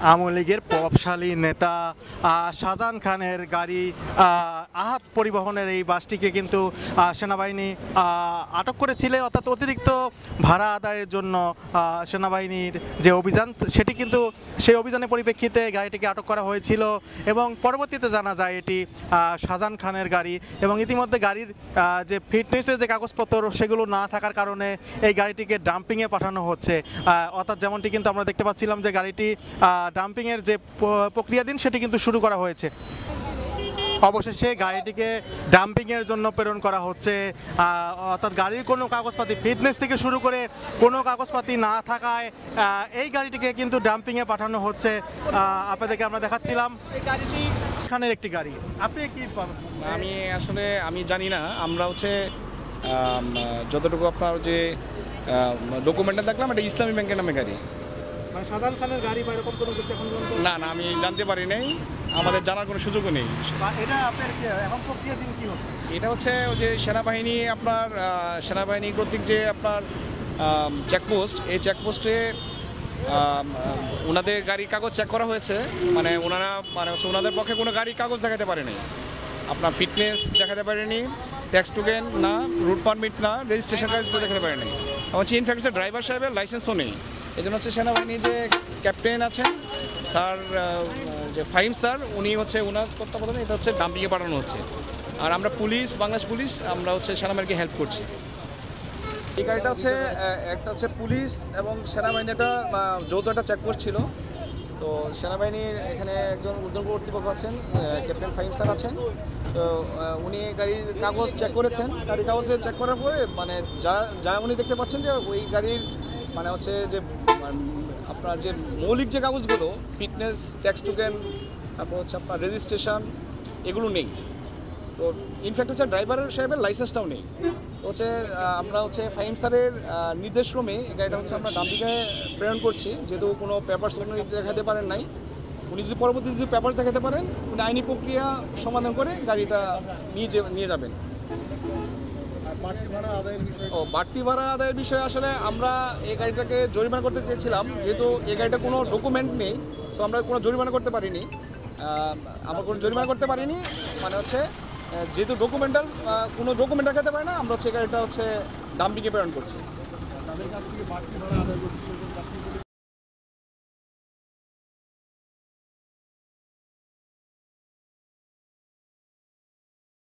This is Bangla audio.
আওয়ামী লীগের প্রভাবশালী নেতা শাহজাহান খানের গাড়ি আহাত পরিবহনের এই বাসটিকে কিন্তু সেনাবাহিনী আটক করেছিল, অর্থাৎ অতিরিক্ত ভাড়া আদায়ের জন্য সেনাবাহিনীর যে অভিযান সেটি কিন্তু সেই অভিযানের পরিপ্রেক্ষিতে গাড়িটিকে আটক করা হয়েছিল এবং পরবর্তীতে জানা যায় এটি শাহজাহান খানের গাড়ি এবং ইতিমধ্যে গাড়ির যে ফিটনেসের যে কাগজপত্র সেগুলো না থাকার কারণে এই গাড়িটিকে ডাম্পিংয়ে পাঠানো হচ্ছে। অর্থাৎ যেমনটি কিন্তু আমরা দেখতে পাচ্ছিলাম যে গাড়িটি ডাম্পিংয়ের যে প্রক্রিয়াধীন সেটি কিন্তু শুরু করা হয়েছে। অবশেষে গাড়িটিকে ডাম্পিংয়ের জন্য প্রেরণ করা হচ্ছে, অর্থাৎ গাড়ির কোনো কাগজপাতি ফিটনেস থেকে শুরু করে কোনো কাগজপাতি না থাকায় এই গাড়িটিকে কিন্তু ডাম্পিংয়ে পাঠানো হচ্ছে। আপনাদেরকে আমরা দেখাচ্ছিলাম এখানের একটি গাড়ি। আপনি কি আমি জানি না, আমরা যতটুকু আপনার যে ডকুমেন্টটা দেখলাম এটা ইসলামী ব্যাংকের নামে গাড়ি, মানে শাহজাহান খানের গাড়ি বা এরকম কোনো কিছু এখন না আমি জানতে পারি নাই, আমাদের জানার কোনো সুযোগও নেই। এটা আপনার এখন প্রক্রিয়াধীন কি হচ্ছে? এটা হচ্ছে যে সেনাবাহিনী কর্তৃক যে আপনার চেকপোস্ট, এই চেকপোস্টে ওনাদের গাড়ির কাগজ চেক করা হয়েছে, ওনাদের পক্ষে কোনো গাড়ির কাগজ দেখাতে পারেনি, আপনার ফিটনেস দেখাতে পারেনি, ট্যাক্স টোকেন না, রুট পারমিট না, রেজিস্ট্রেশন কাগজ দেখাতে পারেনি। ইনফ্যাক্ট ড্রাইভার সাহেবের লাইসেন্সও নেই। এই জন্য সেনাবাহিনীর যে ক্যাপ্টেন আছেন স্যার, যে ফাহিম স্যার, উনি ওনার তত্ত্বাবধানে এটা ডাম্পিংয়ে পাঠানো হচ্ছে। আর আমরা বাংলাদেশ পুলিশ আমরা সেনাবাহিনীকে হেল্প করছি। এই গাড়িটা একটা পুলিশ এবং সেনাবাহিনী যৌথ একটা চেকপোস্ট ছিল। তো সেনাবাহিনীর এখানে একজন ঊর্ধ্বতন কর্তৃপক্ষ আছেন, ক্যাপ্টেন ফাহিম স্যার আছেন। তো উনি গাড়ির কাগজ চেক করেছেন। গাড়ির কাগজে চেক করার পরে যা উনি দেখতে পাচ্ছেন যে ওই গাড়ির যে আপনার যে মৌলিক যে কাগজগুলো, ফিটনেস, ট্যাক্স টোকেন, তারপর আপনার রেজিস্ট্রেশন, এগুলো নেই। তো ইনফ্যাক্ট ড্রাইভার সাহেবের লাইসেন্সটাও নেই। তো আমরা ফাহিম স্যারের নির্দেশক্রমে এই গাড়িটা আমরা ডাম্পিংয়ে প্রেরণ করছি, যেহেতু কোনো পেপারস উনি দেখাতে পারেন নাই। উনি যদি পরবর্তীতে যদি পেপারস দেখাতে পারেন, উনি আইনি প্রক্রিয়া সমাধান করে গাড়িটা নিয়ে যাবেন। বাড়তি ভাড়া আদায়ের বিষয়ে আমরা এই গাড়িটাকে জরিমানা করতে চেয়েছিলাম, যেহেতু এই গাড়িটা কোনো ডকুমেন্ট নেই, সো আমরা কোনো জরিমানা করতে পারিনি। যেহেতু কোনো ডকুমেন্ট দেখাতে পারে না, আমরা এই গাড়িটা ডাম্পিংয়ে প্রেরণ করছি।